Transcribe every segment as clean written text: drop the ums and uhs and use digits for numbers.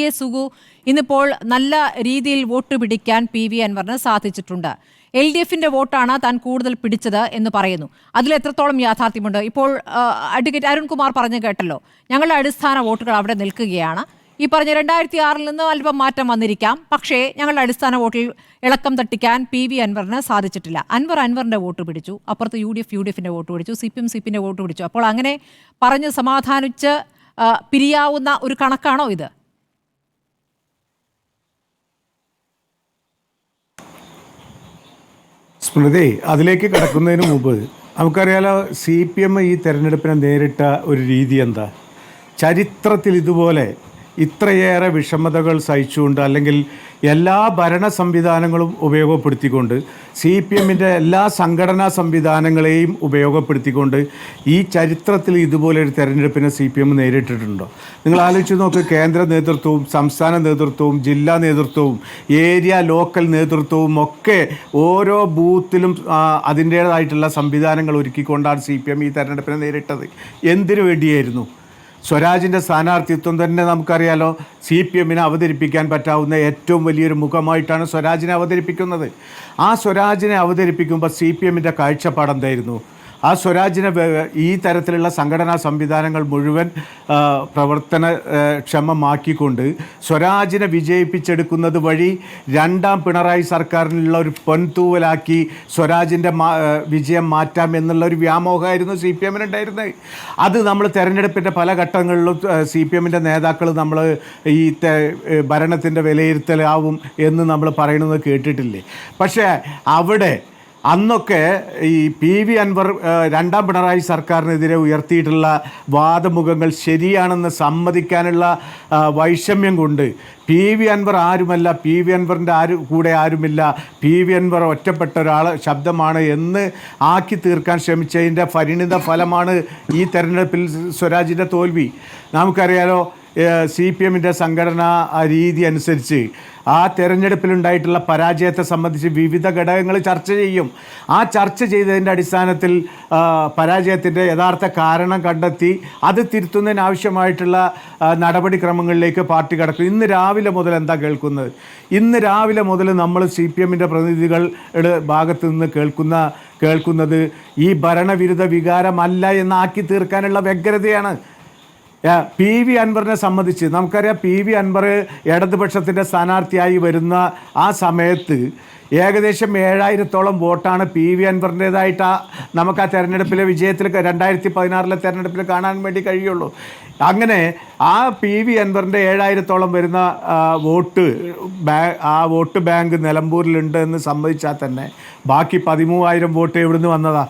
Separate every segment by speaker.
Speaker 1: A Sugu ഇന്നിപ്പോൾ നല്ല രീതിയിൽ വോട്ട് പിടിക്കാൻ PV അൻവറിന് സാധിച്ചിട്ടുണ്ട്. LDFന്റെ വോട്ടാണ് താൻ കൂടുതൽ പിടിച്ചത് എന്ന് പറയുന്നു. അതിൽ എത്രത്തോളം യാഥാർത്ഥ്യമുണ്ട്? ഇപ്പോൾ അഡ്വക്കേറ്റ് അരുൺകുമാർ പറഞ്ഞു കേട്ടല്ലോ, ഞങ്ങളുടെ അടിസ്ഥാന വോട്ടുകൾ അവിടെ നിൽക്കുകയാണ്. ഈ പറഞ്ഞ 2006 നിന്ന് അല്പം മാറ്റം വന്നിരിക്കാം, പക്ഷേ ഞങ്ങളുടെ അടിസ്ഥാന വോട്ടിൽ ഇളക്കം തട്ടിക്കാൻ PV അൻവറിന് സാധിച്ചിട്ടില്ല. അൻവറിന്റെ വോട്ട് പിടിച്ചു, അപ്പുറത്ത് UDFന്റെ വോട്ട് പിടിച്ചു, CPMന്റെ വോട്ട് പിടിച്ചു. അപ്പോൾ അങ്ങനെ പറഞ്ഞ് സമാധാനിച്ച് പിരിയാവുന്ന ഒരു കണക്കാണോ ഇത്?
Speaker 2: സ്മൃതി, അതിലേക്ക് കടക്കുന്നതിന് മുമ്പ് നമുക്കറിയാലോ, CPM ഈ തെരഞ്ഞെടുപ്പിനെ നേരിട്ട ഒരു രീതി എന്താ? ചരിത്രത്തിൽ ഇതുപോലെ ഇത്രയേറെ വിഷമതകൾ സഹിച്ചുകൊണ്ട്, അല്ലെങ്കിൽ എല്ലാ ഭരണ സംവിധാനങ്ങളും ഉപയോഗപ്പെടുത്തിക്കൊണ്ട്, CPMൻ്റെ എല്ലാ സംഘടനാ സംവിധാനങ്ങളെയും ഉപയോഗപ്പെടുത്തിക്കൊണ്ട് ഈ ചരിത്രത്തിൽ ഇതുപോലൊരു തെരഞ്ഞെടുപ്പിനെ CPM നേരിട്ടിട്ടുണ്ടോ? നിങ്ങൾ ആലോചിച്ച് നോക്ക്. കേന്ദ്ര നേതൃത്വവും സംസ്ഥാന നേതൃത്വവും ജില്ലാ നേതൃത്വവും ഏരിയ ലോക്കൽ നേതൃത്വവും ഒക്കെ ഓരോ ബൂത്തിലും അതിൻ്റേതായിട്ടുള്ള സംവിധാനങ്ങൾ ഒരുക്കിക്കൊണ്ടാണ് CPM ഈ തെരഞ്ഞെടുപ്പിനെ നേരിട്ടത്. എന്തിനു വേണ്ടിയായിരുന്നു? സ്വരാജിൻ്റെ സ്ഥാനാർത്ഥിത്വം തന്നെ നമുക്കറിയാലോ, CPMനെ അവതരിപ്പിക്കാൻ പറ്റാവുന്ന ഏറ്റവും വലിയൊരു മുഖമായിട്ടാണ് സ്വരാജിനെ അവതരിപ്പിക്കുന്നത്. ആ സ്വരാജിനെ അവതരിപ്പിക്കുമ്പോൾ CPMൻ്റെ കാഴ്ചപ്പാട് എന്തായിരുന്നു? ആ സ്വരാജിനെ ഈ തരത്തിലുള്ള സംഘടനാ സംവിധാനങ്ങൾ മുഴുവൻ പ്രവർത്തനക്ഷമമാക്കിക്കൊണ്ട് സ്വരാജിനെ വിജയിപ്പിച്ചെടുക്കുന്നത് വഴി രണ്ടാം പിണറായി സർക്കാരിനുള്ള ഒരു പൊൻതൂവലാക്കി സ്വരാജിൻ്റെ വിജയം മാറ്റാം എന്നുള്ളൊരു വ്യാമോഹമായിരുന്നു CPMനുണ്ടായിരുന്നത്. അത് നമ്മൾ തെരഞ്ഞെടുപ്പിൻ്റെ പല ഘട്ടങ്ങളിലും CPMൻ്റെ നേതാക്കൾ നമ്മൾ ഈ ഭരണത്തിൻ്റെ വിലയിരുത്തലാവും എന്ന് നമ്മൾ പറയണമെന്ന് കേട്ടിട്ടില്ലേ? പക്ഷേ അവിടെ അന്നൊക്കെ ഈ PV അൻവർ രണ്ടാം പിണറായി സർക്കാരിനെതിരെ ഉയർത്തിയിട്ടുള്ള വാദമുഖങ്ങൾ ശരിയാണെന്ന് സമ്മതിക്കാനുള്ള വൈഷമ്യം കൊണ്ട് PV അൻവർ ആരുമല്ല, PV അൻവറിൻ്റെ കൂടെ ആരുമില്ല, PV അൻവർ ഒറ്റപ്പെട്ട ശബ്ദമാണ് എന്ന് ആക്കി തീർക്കാൻ ശ്രമിച്ചതിൻ്റെ പരിണിത ഫലമാണ് ഈ തെരഞ്ഞെടുപ്പിൽ സ്വരാജിൻ്റെ തോൽവി. നമുക്കറിയാലോ, CPMൻ്റെ സംഘടനാ രീതി അനുസരിച്ച് ആ തെരഞ്ഞെടുപ്പിലുണ്ടായിട്ടുള്ള പരാജയത്തെ സംബന്ധിച്ച് വിവിധ ഘടകങ്ങൾ ചർച്ച ചെയ്യും. ആ ചർച്ച ചെയ്തതിൻ്റെ അടിസ്ഥാനത്തിൽ പരാജയത്തിൻ്റെ യഥാർത്ഥ കാരണം കണ്ടെത്തി അത് തിരുത്തുന്നതിനാവശ്യമായിട്ടുള്ള നടപടിക്രമങ്ങളിലേക്ക് പാർട്ടി കടക്കും. ഇന്ന് രാവിലെ മുതൽ എന്താ കേൾക്കുന്നത്? ഇന്ന് രാവിലെ മുതൽ നമ്മൾ CPMൻ്റെ പ്രതിനിധികളുടെ ഭാഗത്തു നിന്ന് കേൾക്കുന്നത് ഈ ഭരണവിരുദ്ധ വികാരമല്ല എന്നാക്കി തീർക്കാനുള്ള വ്യഗ്രതയാണ്. PV അൻവറിനെ സംബന്ധിച്ച് നമുക്കറിയാം, PV അൻവർ ഇടതുപക്ഷത്തിൻ്റെ സ്ഥാനാർത്ഥിയായി വരുന്ന ആ സമയത്ത് ഏകദേശം 7000-ഓളം വോട്ടാണ് PV അൻവറിൻ്റേതായിട്ട് നമുക്ക് ആ തെരഞ്ഞെടുപ്പിലെ വിജയത്തിൽ 2016 തെരഞ്ഞെടുപ്പിൽ കാണാൻ വേണ്ടി കഴിയുള്ളൂ. അങ്ങനെ ആ PV അൻവറിൻ്റെ 7000-ഓളം വരുന്ന വോട്ട് ബാങ്ക് നിലമ്പൂരിലുണ്ട് എന്ന് സമ്മതിച്ചാൽ തന്നെ ബാക്കി 13,000 വോട്ട് എവിടുന്ന് വന്നതാ?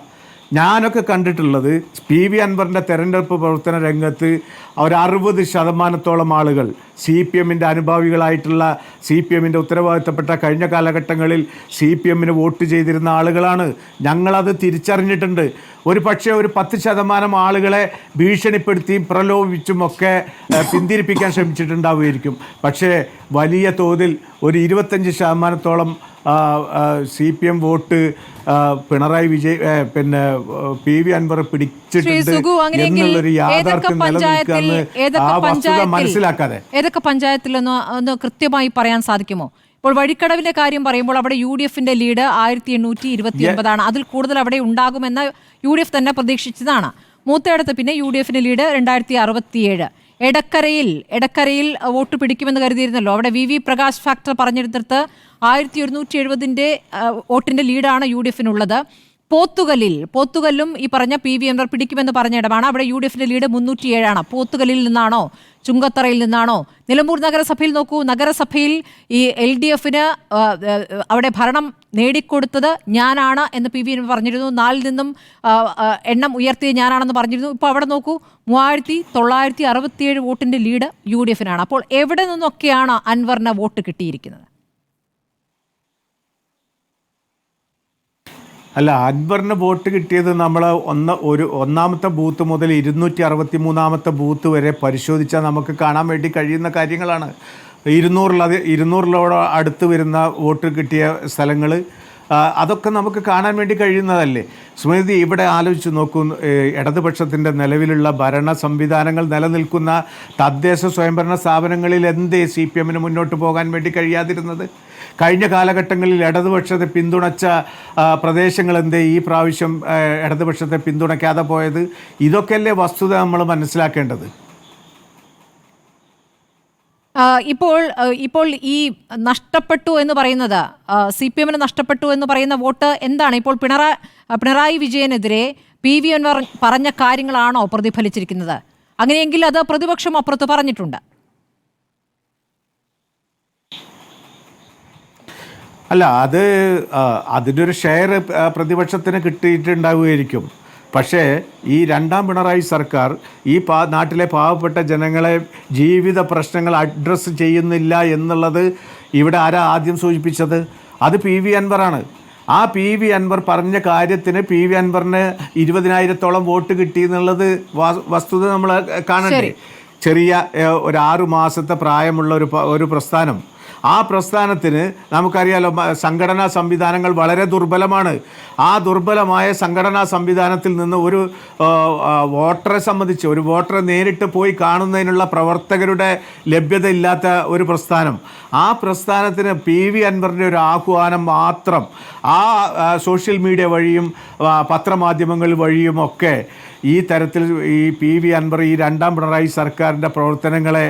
Speaker 2: ഞാനൊക്കെ കണ്ടിട്ടുള്ളത് PV അൻവറിൻ്റെ തെരഞ്ഞെടുപ്പ് പ്രവർത്തന രംഗത്ത് ഒരു 60% ആളുകൾ CPMൻ്റെ അനുഭാവികളായിട്ടുള്ള, CPMൻ്റെ ഉത്തരവാദിത്തപ്പെട്ട കഴിഞ്ഞ കാലഘട്ടങ്ങളിൽ CPMന് വോട്ട് ചെയ്തിരുന്ന ആളുകളാണ്. ഞങ്ങളത് തിരിച്ചറിഞ്ഞിട്ടുണ്ട്. ഒരു പക്ഷേ ഒരു 10% ആളുകളെ ഭീഷണിപ്പെടുത്തിയും പ്രലോഭിച്ചുമൊക്കെ പിന്തിരിപ്പിക്കാൻ ശ്രമിച്ചിട്ടുണ്ടാവുമായിരിക്കും. പക്ഷേ വലിയ തോതിൽ ഒരു 25%-ഓളം CPM vote Pinarayi PV Anvar പിടിച്ചിട്ടുണ്ട് എന്നുള്ളൊരു യാഥാർത്ഥ്യം നിലനിൽക്കാന്ന് ആ വസ്തുത മനസ്സിലാക്കാതെ
Speaker 1: ഏതൊക്കെ പഞ്ചായത്തിലൊന്ന് കൃത്യമായി പറയാൻ സാധിക്കുമോ? ഇപ്പോൾ വഴിക്കടവിന്റെ കാര്യം പറയുമ്പോൾ അവിടെ UDFന്റെ ലീഡ് 1829 ആണ്. അതിൽ കൂടുതൽ അവിടെ ഉണ്ടാകുമെന്ന് UDF തന്നെ പ്രതീക്ഷിച്ചതാണ്. മൂത്തയിടത്ത് പിന്നെ UDFന്റെ ലീഡ് 2067. എടക്കരയിൽ വോട്ട് പിടിക്കുമെന്ന് കരുതിയിരുന്നല്ലോ. അവിടെ VV പ്രകാശ് ഫാക്ടർ പറഞ്ഞെടുത്തിടത്ത് 1170 വോട്ടിന്റെ ലീഡാണ് UDFനുള്ളത്. പോത്തുകല്ലും ഈ പറഞ്ഞ PV അൻവർ പിടിക്കുമെന്ന് പറഞ്ഞ ഇടമാണ്. അവിടെ UDFന്റെ ലീഡ് 307 ആണ്. പോത്തുകല്ലിൽ നിന്നാണോ ചുങ്കത്തറയിൽ നിന്നാണോ? നിലമ്പൂർ നഗരസഭയിൽ നോക്കൂ. നഗരസഭയിൽ ഈ LDFന് അവിടെ ഭരണം നേടിക്കൊടുത്തത് ഞാനാണ് എന്ന് PV അൻവർ പറഞ്ഞിരുന്നു. 4 നിന്നും എണ്ണം ഉയർത്തിയത് ഞാനാണെന്ന് പറഞ്ഞിരുന്നു. ഇപ്പോൾ അവിടെ നോക്കൂ, 3967 വോട്ടിന്റെ ലീഡ് UDFനാണ്. അപ്പോൾ എവിടെ നിന്നൊക്കെയാണ് അൻവറിന് വോട്ട് കിട്ടിയിരിക്കുന്നത്?
Speaker 2: അല്ല, അൻവറിന് വോട്ട് കിട്ടിയത് നമ്മൾ ഒന്നാമത്തെ ബൂത്ത് മുതൽ 263-ാമത്തെ ബൂത്ത് വരെ പരിശോധിച്ചാൽ നമുക്ക് കാണാൻ വേണ്ടി കഴിയുന്ന കാര്യങ്ങളാണ്. 200-ഓളം അടുത്ത് വരുന്ന വോട്ട് കിട്ടിയ സ്ഥലങ്ങൾ അതൊക്കെ നമുക്ക് കാണാൻ വേണ്ടി കഴിയുന്നതല്ലേ. സ്മൃതി, ഇവിടെ ആലോചിച്ച് നോക്കൂ, ഇടതുപക്ഷത്തിൻ്റെ നിലവിലുള്ള ഭരണ സംവിധാനങ്ങൾ നിലനിൽക്കുന്ന തദ്ദേശ സ്വയംഭരണ സ്ഥാപനങ്ങളിൽ എന്തേ CPM മുന്നോട്ട് പോകാൻ വേണ്ടി കഴിയാതിരുന്നത്? കഴിഞ്ഞ കാലഘട്ടങ്ങളിൽ ഇടതുപക്ഷത്തെ പിന്തുണച്ച പ്രദേശങ്ങൾ എന്തേ ഈ പ്രാവശ്യം ഇടതുപക്ഷത്തെ പിന്തുണയ്ക്കാതെ പോയത്? ഇതൊക്കെയല്ലേ വസ്തുത നമ്മൾ മനസ്സിലാക്കേണ്ടത്.
Speaker 1: ഇപ്പോൾ ഈ നഷ്ടപ്പെട്ടു എന്ന് പറയുന്നത് CPM നഷ്ടപ്പെട്ടു എന്ന് പറയുന്ന വോട്ട് എന്താണ്? ഇപ്പോൾ പിണറായി വിജയനെതിരെ PV അൻവർ പറഞ്ഞ കാര്യങ്ങളാണോ പ്രതിഫലിച്ചിരിക്കുന്നത്? അങ്ങനെയെങ്കിൽ അത് പ്രതിപക്ഷം അപ്പുറത്ത് പറഞ്ഞിട്ടുണ്ട്.
Speaker 2: അല്ല, അതിൻ്റെ ഒരു ഷെയർ പ്രതിപക്ഷത്തിന് കിട്ടിയിട്ടുണ്ടാവുമായിരിക്കും. പക്ഷേ ഈ രണ്ടാം പിണറായി സർക്കാർ ഈ നാട്ടിലെ പാവപ്പെട്ട ജനങ്ങളെ ജീവിത പ്രശ്നങ്ങൾ അഡ്രസ്സ് ചെയ്യുന്നില്ല എന്നുള്ളത് ഇവിടെ ആരാ ആദ്യം സൂചിപ്പിച്ചത്? അത് PV അൻവറാണ്. ആ PV അൻവർ പറഞ്ഞ കാര്യത്തിന് PV അൻവറിന് 20,000-ഓളം വോട്ട് കിട്ടി എന്നുള്ളത് വസ്തുത നമ്മൾ കാണണ്ടേ. ചെറിയ ഒരു 6 മാസത്തെ പ്രായമുള്ള ഒരു പ്രസ്ഥാനം, ആ പ്രസ്ഥാനത്തിന് നമുക്കറിയാലോ സംഘടനാ സംവിധാനങ്ങൾ വളരെ ദുർബലമാണ്. ആ ദുർബലമായ സംഘടനാ സംവിധാനത്തിൽ നിന്ന് ഒരു വോട്ടറെ സംബന്ധിച്ച്, ഒരു വോട്ടറെ നേരിട്ട് പോയി കാണുന്നതിനുള്ള പ്രവർത്തകരുടെ ലഭ്യത ഇല്ലാത്ത ഒരു പ്രസ്ഥാനം, ആ പ്രസ്ഥാനത്തിന് PV അൻവറിൻ്റെ ഒരു ആഹ്വാനം മാത്രം ആ സോഷ്യൽ മീഡിയ വഴിയും പത്രമാധ്യമങ്ങൾ വഴിയുമൊക്കെ ഈ തരത്തിൽ ഈ PV അൻവർ ഈ രണ്ടാം പിണറായി സർക്കാരിൻ്റെ പ്രവർത്തനങ്ങളെ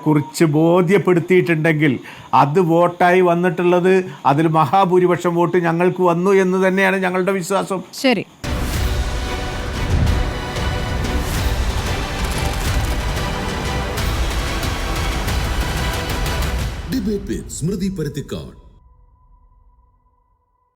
Speaker 2: കുറിച്ച് ബോധ്യപ്പെടുത്തിയിട്ടുണ്ടെങ്കിൽ അത് വോട്ടായി വന്നിട്ടുള്ളത്, അതിൽ മഹാഭൂരിപക്ഷം വോട്ട് ഞങ്ങൾക്ക് വന്നു എന്ന് തന്നെയാണ് ഞങ്ങളുടെ വിശ്വാസം.
Speaker 1: ശരി.
Speaker 3: ഡിബേറ്റ് വിത്ത് സ്മൃതി പരുത്തിക്കാട്.